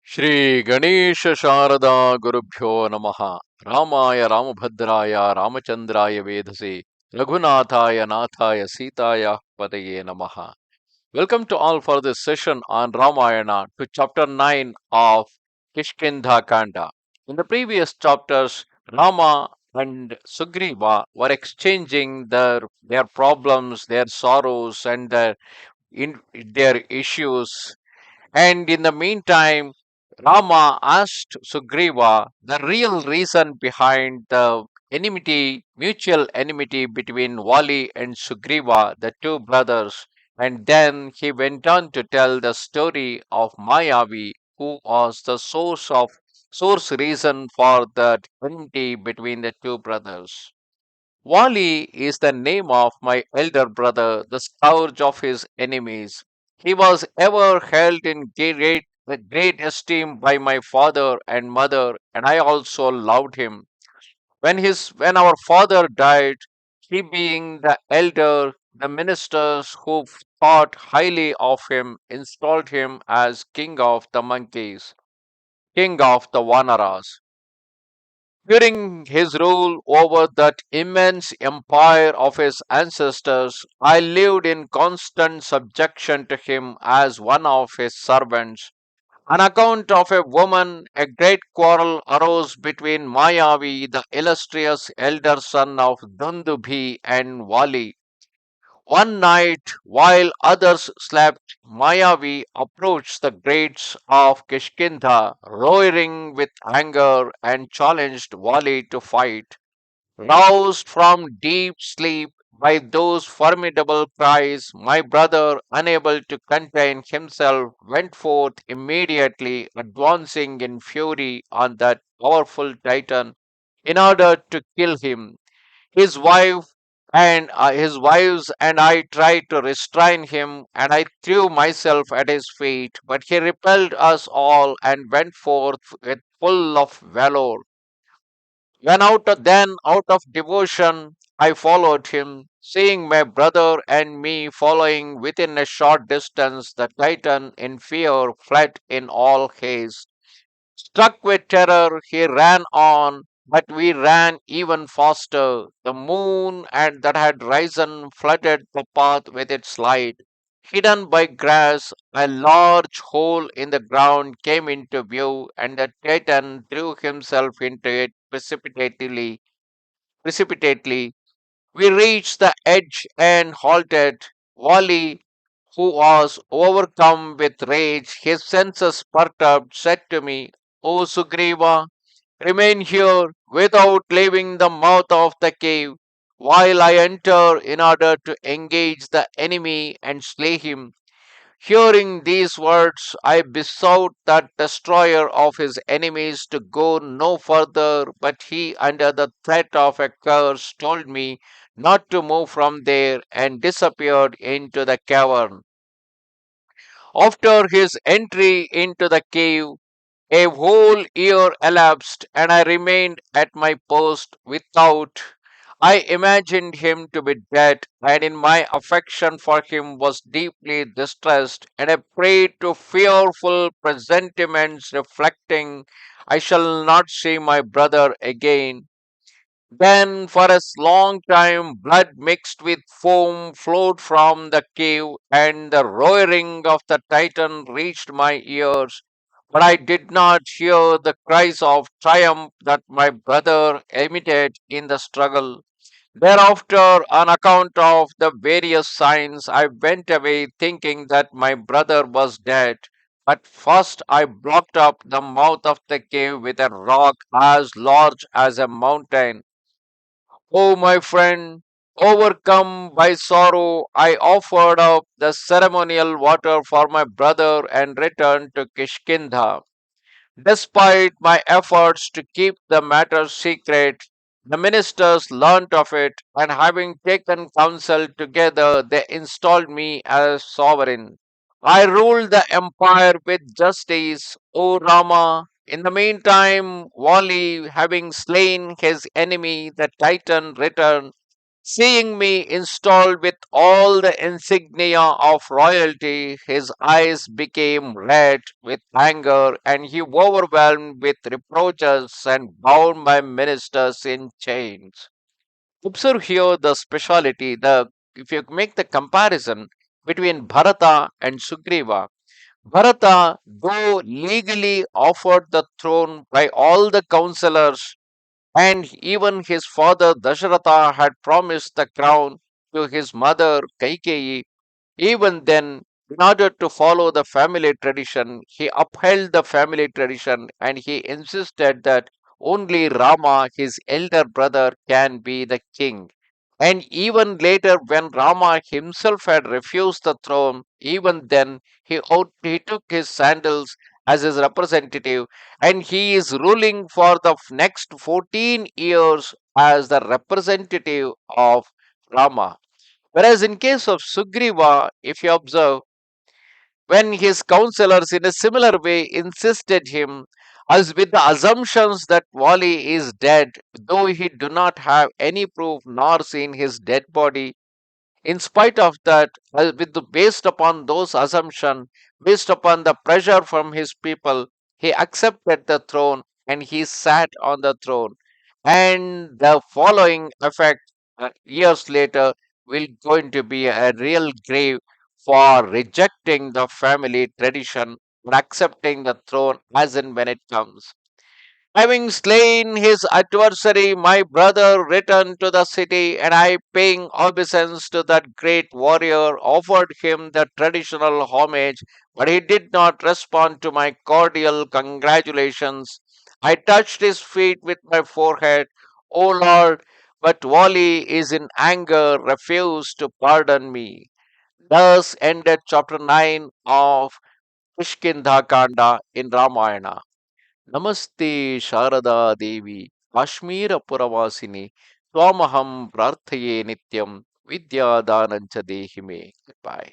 Shri Ganesha Sharada Gurubhyo Namaha Ramaya Ramabhadraya Ramachandraya Vedase Raghunathaya Nathaya Sitaya Padaye Namaha. Welcome to all for this session on Ramayana to chapter 9 of Kishkindha Kanda. In the previous chapters, Rama and Sugriva were exchanging their problems, their sorrows, and their issues, and in the meantime, Rama asked Sugriva the real reason behind the mutual enmity between Vali and Sugriva, the two brothers. And then he went on to tell the story of Mayavi, who was the source reason for that enmity between the two brothers. Wali is the name of my elder brother, the scourge of his enemies. He was ever held in great esteem by my father and mother, and I also loved him. When our father died, he being the elder, the ministers who thought highly of him installed him as king of the monkeys, king of the Vanaras. During his rule over that immense empire of his ancestors, I lived in constant subjection to him as one of his servants. On account of a woman, a great quarrel arose between Mayavi, the illustrious elder son of Dundubhi, and Vali. One night, while others slept, Mayavi approached the gates of Kishkindha, roaring with anger, and challenged Vali to fight. Roused from deep sleep by those formidable cries, my brother, unable to contain himself, went forth immediately, advancing in fury on that powerful Titan in order to kill him. His wife his wives and I tried to restrain him, and I threw myself at his feet, but he repelled us all and went forth with full of valor. Then out of devotion, I followed him. Seeing my brother and me following within a short distance, the Titan in fear fled in all haste. Struck with terror, he ran on, but we ran even faster. The moon and that had risen flooded the path with its light. Hidden by grass, a large hole in the ground came into view, and the Titan threw himself into it precipitately. We reached the edge and halted. Wally, who was overcome with rage, his senses perturbed, said to me, O Sugriva, remain here without leaving the mouth of the cave, while I enter in order to engage the enemy and slay him. Hearing these words, I besought that destroyer of his enemies to go no further, but he, under the threat of a curse, told me not to move from there and disappeared into the cavern. After his entry into the cave, a whole year elapsed, and I remained at my post without. I imagined him to be dead, and in my affection for him was deeply distressed, and I prayed to fearful presentiments, reflecting, I shall not see my brother again. Then, for a long time, blood mixed with foam flowed from the cave, and the roaring of the Titan reached my ears. But I did not hear the cries of triumph that my brother emitted in the struggle. Thereafter, on account of the various signs, I went away thinking that my brother was dead. But first I blocked up the mouth of the cave with a rock as large as a mountain. Oh, my friend, overcome by sorrow, I offered up the ceremonial water for my brother and returned to Kishkindha. Despite my efforts to keep the matter secret, the ministers learnt of it, and having taken counsel together, they installed me as sovereign. I ruled the empire with justice, O Rama. In the meantime, Wali, having slain his enemy, the Titan, returned. Seeing me installed with all the insignia of royalty, his eyes became red with anger, and he overwhelmed with reproaches and bound my ministers in chains. Observe here the speciality. The If you make the comparison between Bharata and Sugriva, Bharata, though legally offered the throne by all the counselors, and even his father Dasharatha had promised the crown to his mother Kaikeyi, even then, in order to follow the family tradition, he upheld the family tradition and he insisted that only Rama, his elder brother, can be the king. And even later, when Rama himself had refused the throne, even then he took his sandals as his representative, and he is ruling for the next 14 years as the representative of Rama. Whereas in case of Sugriva, if you observe, when his counselors in a similar way insisted him, as with the assumptions that Vali is dead, though he do not have any proof nor seen his dead body, in spite of that, based upon those assumptions, based upon the pressure from his people, he accepted the throne and he sat on the throne. And the following effect, years later, will going to be a real grave for rejecting the family tradition and accepting the throne as and when it comes. Having slain his adversary, my brother returned to the city, and I, paying obeisance to that great warrior, offered him the traditional homage, but he did not respond to my cordial congratulations. I touched his feet with my forehead. O Lord, but Wali is in anger, refused to pardon me. Thus ended chapter 9 of Kishkindha Kanda in Ramayana. नमस्ते शारदा देवी काश्मीरपुरवासिनि त्वामहं प्रार्थये नित्यं विद्यादानं च देहि मे. Goodbye.